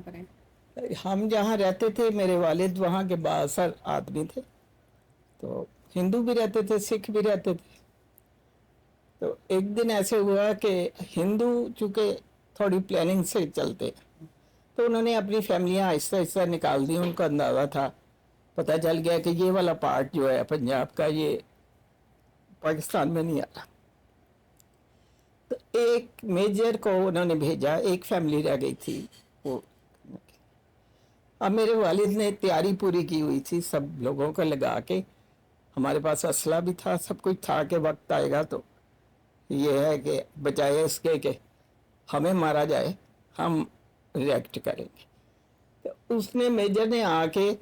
کام کریں؟ ہم جہاں رہتے تھے میرے والد وہاں کے بااثر آدمی تھے، تو ہندو بھی رہتے تھے، سکھ بھی رہتے تھے. تو ایک دن ایسے ہوا کہ ہندو چونکہ تھوڑی پلاننگ سے چلتے، تو انہوں نے اپنی فیملیاں آہستہ آہستہ نکال دی. ان کا اندازہ تھا، پتہ چل گیا کہ یہ والا پارٹ جو ہے پنجاب کا یہ پاکستان میں نہیں آتا. تو ایک میجر کو انہوں نے بھیجا، ایک فیملی رہ گئی تھی وہ. اب میرے والد نے تیاری پوری کی ہوئی تھی سب لوگوں کو لگا کے، ہمارے پاس اسلحہ بھی تھا، سب کچھ تھا کہ وقت آئے گا تو یہ ہے کہ بجائے اس کے کہ ہمیں مارا جائے ہم ریئیکٹ کریں گے. تو اس نے میجر نے آ کے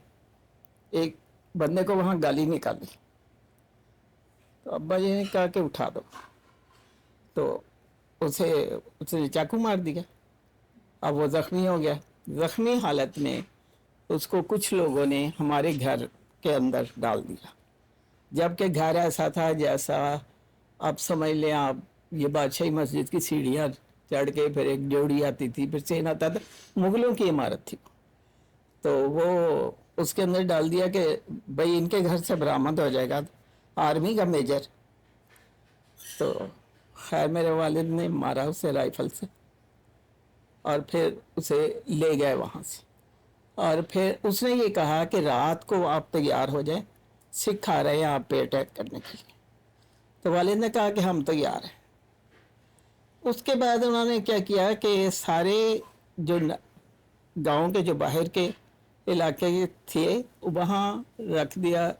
ایک بندے کو وہاں گالی نکالی، تو ابا جی نے کہا کہ اٹھا دو، تو اس نے چاقو مار دیا. اب وہ زخمی ہو گیا. زخمی حالت میں اس کو کچھ لوگوں نے ہمارے گھر کے اندر ڈال دیا، جبکہ گھر ایسا تھا جیسا آپ سمجھ لیں آپ یہ بادشاہی مسجد کی سیڑھیاں چڑھ کے پھر ایک جوڑی آتی تھی، پھر چین آتا تھا، مغلوں کی عمارت تھی. تو وہ اس کے اندر ڈال دیا کہ بھائی ان کے گھر سے برآمد ہو جائے گا. آرمی کا میجر. تو خیر میرے والد نے مارا اسے رائفل سے، اور پھر اسے لے گئے وہاں سے. اور پھر اس نے یہ کہا کہ رات کو آپ تیار ہو جائیں، سکھ آ رہے ہیں آپ پہ اٹیک کرنے کے لیے. تو والد نے کہا کہ ہم تیار ہیں. اس کے بعد انہوں نے کیا کیا کہ سارے جو گاؤں کے جو باہر کے علاقے تھے وہاں رکھ دیا،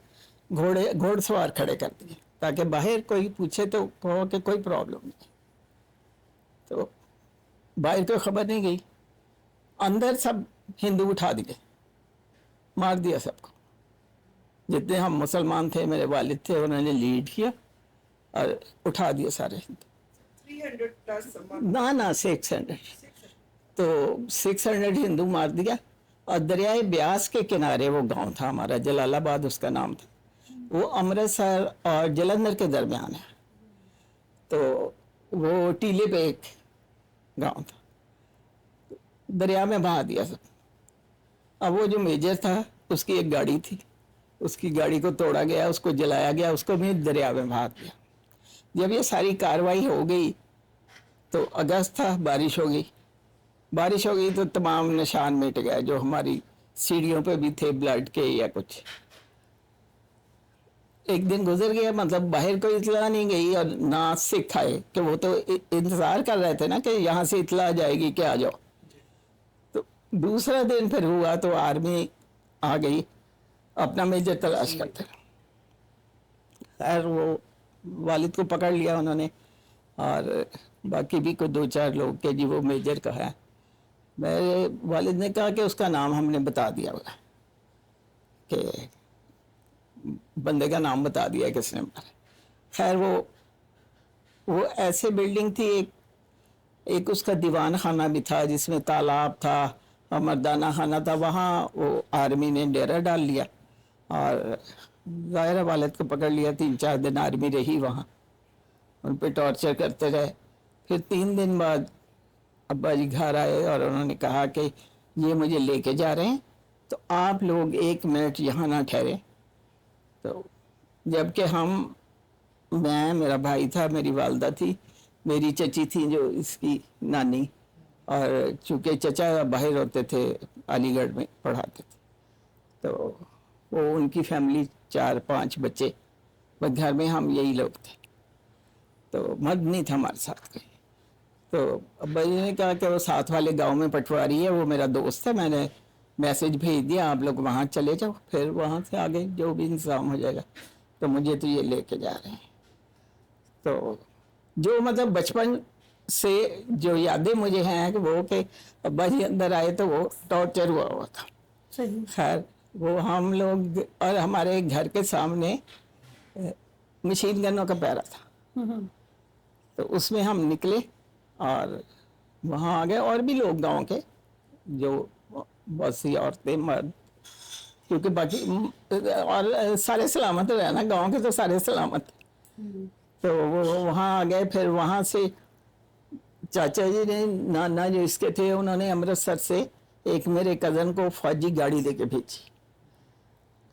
گھوڑ سوار کھڑے کر دیے تاکہ باہر کوئی پوچھے تو کہو کہ کوئی پرابلم نہیں. تو باہر کوئی خبر نہیں گئی، اندر سب ہندو اٹھا دیے، مار دیا سب کو. جتنے ہم مسلمان تھے میرے والد تھے انہوں نے لیڈ کیا اور اٹھا دیے سارے ہندو. 300+ نہ 600. تو 600 ہندو مار دیا. اور دریائے بیاس کے کنارے وہ گاؤں تھا ہمارا، جلال آباد اس کا نام تھا. وہ امرتسر اور جلندھر کے درمیان ہے. تو وہ ٹیلے پہ ایک گاؤں تھا، دریا میں بہا دیا سب. اب وہ جو میجر تھا اس کی ایک گاڑی تھی، اس کی گاڑی کو توڑا گیا، اس کو جلایا گیا، اس کو بھی دریا میں بہا دیا. جب یہ ساری کاروائی ہو گئی تو اگست تھا، بارش ہو گئی تو تمام نشان مٹ گئے جو ہماری سیڑھیوں پہ بھی تھے بلڈ کے یا کچھ. ایک دن گزر گیا، مطلب باہر کوئی اطلاع نہیں گئی اور نہ سکھ آئے، کہ وہ تو انتظار کر رہے تھے نا کہ یہاں سے اطلاع جائے گی کہ آ جاؤ. تو دوسرا دن پھر ہوا تو آرمی آ گئی اپنا میجر تلاش کرتے. خیر وہ والد کو پکڑ لیا انہوں نے، اور باقی بھی کوئی 2-4 لوگ کہ جی وہ میجر کا ہے. میرے والد نے کہا کہ اس کا نام ہم نے بتا دیا ہوگا، کہ بندے کا نام بتا دیا کس نے مارا. خیر وہ ایسے بلڈنگ تھی، ایک اس کا دیوان خانہ بھی تھا جس میں تالاب تھا اور مردانہ خانہ تھا. وہاں وہ آرمی نے ڈیرا ڈال لیا اور ظاہر والد کو پکڑ لیا. 3-4 دن آرمی رہی وہاں، ان پہ ٹارچر کرتے رہے. پھر 3 دن بعد ابا جی گھر آئے اور انہوں نے کہا کہ یہ مجھے لے کے جا رہے ہیں تو آپ لوگ 1 منٹ یہاں نہ ٹھہرے. تو جبکہ میں، میرا بھائی تھا، میری والدہ تھی، میری چچی تھی جو اس کی نانی، اور چونکہ چچا باہر ہوتے تھے علی گڑھ میں پڑھاتے تھے، تو وہ ان کی فیملی 4-5 بچے، بس گھر میں ہم یہی لوگ تھے. تو مرد نہیں تھا ہمارے ساتھ کوئی. تو ابا جی نے کہا کہ وہ ساتھ والے گاؤں میں پٹواری ہے، وہ میرا دوست ہے، میں نے میسج بھیج دیا آپ لوگ وہاں چلے جاؤ، پھر وہاں سے آگے جو بھی انتظام ہو جائے گا. تو مجھے تو یہ لے کے جا رہے ہیں. تو جو مطلب بچپن سے جو یادیں مجھے ہیں کہ وہ کہ ابا جی اندر آئے تو وہ ٹارچر ہوا تھا. خیر وہ ہم لوگ، اور ہمارے گھر کے سامنے مشین گنوں کا پیرا تھا، تو اس میں ہم نکلے اور وہاں آ گئے. اور بھی لوگ گاؤں کے، جو بہت سی عورتیں، مرد، کیونکہ باقی اور سارے سلامت رہے نا، گاؤں کے تو سارے سلامت. تو وہ وہاں آ گئے. پھر وہاں سے چاچا جی نے، نانا جو اس کے تھے، انہوں نے امرتسر سے ایک میرے کزن کو فوجی گاڑی دے کے بھیجی.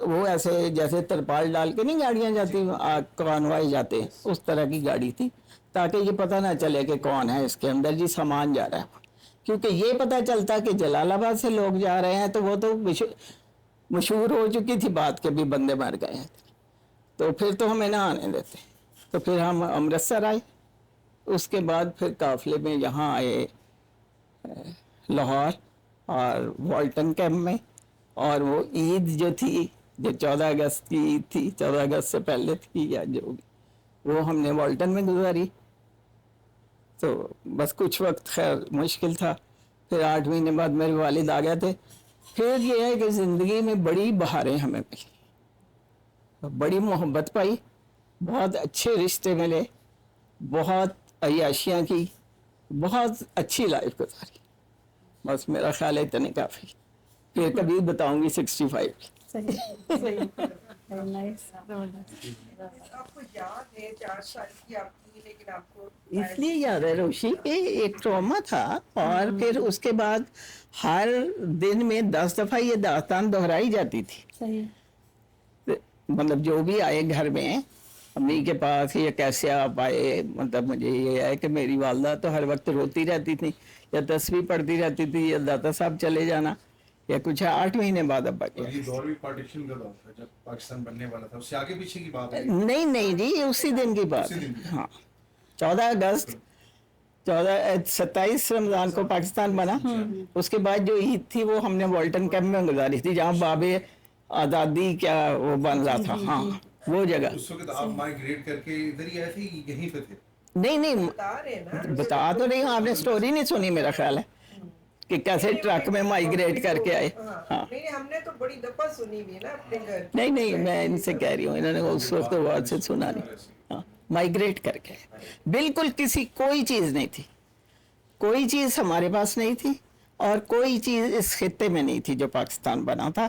تو وہ ایسے جیسے ترپال ڈال کے نہیں گاڑیاں جاتی کانوائی جاتے ہیں, اس طرح کی گاڑی تھی, تاکہ یہ پتہ نہ چلے کہ کون ہے اس کے اندر, جی سامان جا رہا ہے. کیونکہ یہ پتہ چلتا کہ جلال آباد سے لوگ جا رہے ہیں تو وہ تو مشہور ہو چکی تھی بات کہ بھی بندے مر گئے ہیں, تو پھر تو ہمیں نہ آنے دیتے. تو پھر ہم امرتسر آئے, اس کے بعد پھر قافلے میں یہاں آئے لاہور اور والٹن کیمپ میں. اور وہ عید جو تھی, جو 14 اگست کی عید تھی, 14 اگست سے پہلے تھی یا جو بھی, وہ ہم نے والٹن میں گزاری. تو بس کچھ وقت خیر مشکل تھا. پھر 8 مہینے بعد میرے والد آ گئے تھے. پھر یہ ہے کہ زندگی میں بڑی بہاریں ہمیں ملی, بڑی محبت پائی, بہت اچھے رشتے ملے, بہت عیاشیاں کی, بہت اچھی لائف گزاری. بس میرا خیال ہے اتنے کافی. پھر کبھی بتاؤں گی 65. آپ کو یاد ہے 4 سال کی آپ کی, لیکن آپ کو اس لیے یاد ہے روشی کہ ایک ٹراما تھا, اور پھر اس کے بعد ہر دن میں 10 دفعہ یہ داستان دہرائی جاتی تھی. مطلب جو بھی آئے گھر میں امی کے پاس, یہ کیسے آپ آئے, مطلب مجھے یہ ہے کہ میری والدہ تو ہر وقت روتی رہتی تھی, یا تسبیح پڑھتی رہتی تھی, یا داتا صاحب چلے جانا, یا کچھ 8 مہینے بعد ابا اور کے. یہ دور بھی پارٹیشن کا دور تھا جب پاکستان بننے والا تھا, اس سے آگے پیچھے کی بات ہے؟ نہیں جی, اسی دن کی بات ہے. ہاں 14 اگست 27 رمضان کو پاکستان بنا. اس کے بعد جو عید تھی وہ ہم نے والٹن کیمپ میں گزاری تھی, جہاں باب آزادی کیا وہ بن رہا تھا. ہاں وہ جگہ. اس وقت آپ مائیگریٹ کر کے ادھر ہی آئے تھے, یہیں پہ تھے؟ نہیں بتا رہے ہیں نا, بتا تو رہی ہوں, آپ نے سٹوری نہیں سنی میرا خیال ہے کہ کیسے ٹرک میں مائیگریٹ کر کے آئے. ہاں نہیں, ہم نے تو بڑی دفعہ سنی ہوئی نا اپنے گھر. نہیں میں ان سے کہہ رہی ہوں, انہوں نے اس وقت بات سے سنا نہیں. ہاں مائیگریٹ کر کے بالکل کوئی چیز نہیں تھی, کوئی چیز ہمارے پاس نہیں تھی, اور کوئی چیز اس خطے میں نہیں تھی جو پاکستان بنا تھا.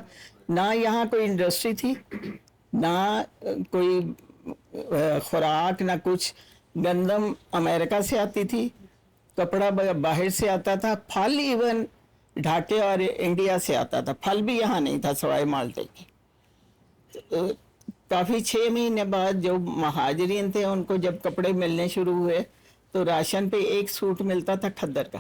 نہ یہاں کوئی انڈسٹری تھی, نہ کوئی خوراک, نہ کچھ. گندم امریکہ سے آتی تھی, کپڑا باہر سے آتا تھا, پھل ایون ڈھاکے اور انڈیا سے آتا تھا, پھل بھی یہاں نہیں تھا سوائے مالٹے کے. کافی 6 مہینے بعد جو مہاجرین تھے ان کو جب کپڑے ملنے شروع ہوئے تو راشن پہ ایک سوٹ ملتا تھا کھدر کا.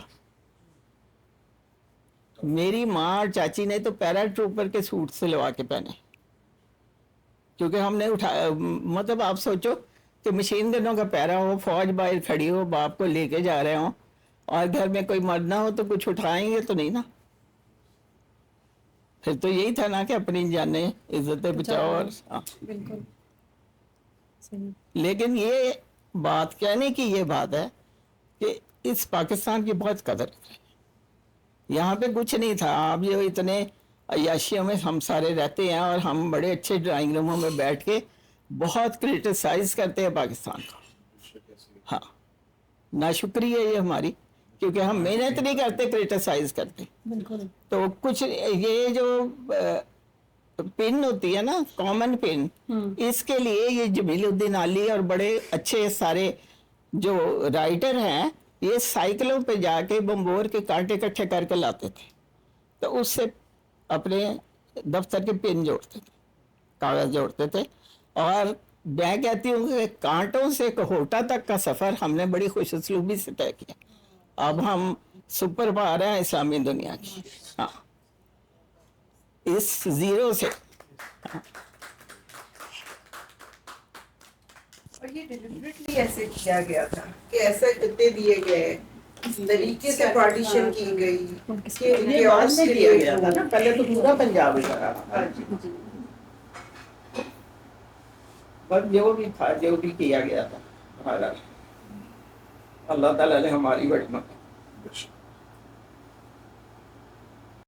میری ماں اور چاچی نے تو پیرا ٹروپر کے سوٹ سلوا کے پہنے, کیونکہ ہم نے اٹھایا. مطلب آپ سوچو کہ مشین گنوں کا پیرا ہو, فوج باہر کھڑی ہو, باپ کو لے کے جا رہے ہوں, اور گھر میں کوئی مرد نہ ہو تو کچھ اٹھائیں گے تو نہیں نا. پھر تو یہی تھا نا کہ اپنی جانیں عزتیں بچاؤ. اور بالکل لیکن یہ بات کہنے کی یہ بات ہے کہ اس پاکستان کی بہت قدر ہے. یہاں پہ کچھ نہیں تھا. آپ جو اتنے عیاشیوں میں ہم سارے رہتے ہیں, اور ہم بڑے اچھے ڈرائنگ روموں میں بیٹھ کے بہت کرٹیسائز کرتے ہیں پاکستان کو. ہاں ناشکری ہے یہ ہماری, کیونکہ ہم محنت نہیں کرتے, کرٹیسائز کرتے. بالکل تو کچھ یہ جو پن ہوتی ہے نا, کامن پن, اس کے لیے یہ جمیل الدین علی اور بڑے اچھے سارے جو رائٹر ہیں, یہ سائیکلوں پہ جا کے بمبور کے کانٹے اکٹھے کر کے لاتے تھے, تو اس سے اپنے دفتر کے پن جوڑتے تھے, کاغذ جوڑتے تھے. اور میں کہتی ہوں کہ کانٹوں سے کوہوٹا تک کا سفر ہم نے بڑی خوش اسلوبی سے طے کیا. اب ہم سپر پا رہے ہیں اسلامی دنیا کی. ہاں اس زیرو سے. اور یہ ڈیلیبریٹلی ایسے کیا گیا تھا کہ ایسے خطے دیے گئے, اس طریقے سے پارٹیشن کی گئی کہ یہ بعد میں کیا گیا تھا نا, پہلے تو پورا پنجاب ہی لگا تھا. بس جو بھی تھا, جو بھی کیا گیا تھا, اللہ تعالیٰ نے ہماری بڑی مدد.